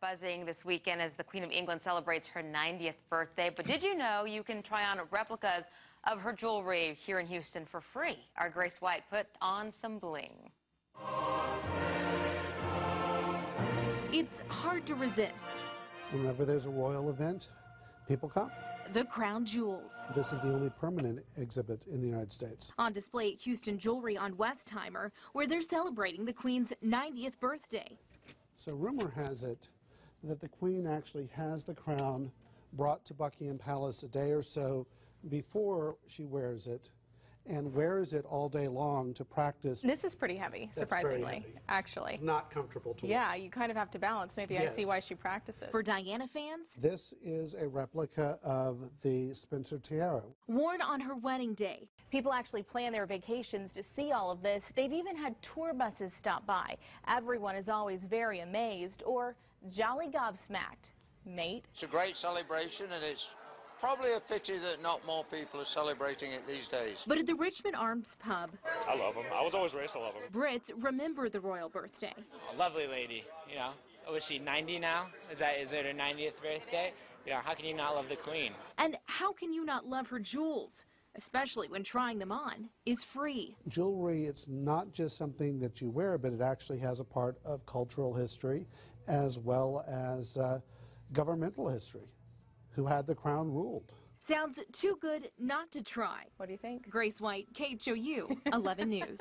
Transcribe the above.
buzzing this weekend as the Queen of England celebrates her 90th birthday. But did you know you can try on replicas of her jewelry here in Houston for free? Our Grace White put on some bling. It's hard to resist. Whenever there's a royal event, people come. The crown jewels. This is the only permanent exhibit in the United States. On display at Houston Jewelry on Westheimer, where they're celebrating the Queen's 90th birthday. So rumor has it that the Queen actually has the crown brought to Buckingham Palace a day or so before she wears it, and wears it all day long to practice. This is pretty heavy, surprisingly, very heavy. actually. It's not comfortable to wear. Yeah, you kind of have to balance. Maybe Yes. I see why she practices. For Diana fans, This is a replica of the Spencer tiara. worn on her wedding day. People actually plan their vacations to see all of this. They've even had tour buses stop by. Everyone is always very amazed or jolly gobsmacked. Mate? It's a great celebration, and it's probably a pity that not more people are celebrating it these days. But at the Richmond Arms pub, I love them. I was always raised to love them. Brits remember the royal birthday. A lovely lady, you know. Was she 90 now? Is it her 90th birthday? You know, how can you not love the Queen? And how can you not love her jewels? Especially when trying them on is free. Jewelry, it's not just something that you wear, but it actually has a part of cultural history as well as governmental history. Who had the crown ruled. Sounds too good not to try. What do you think? Grace White, KHOU 11 News.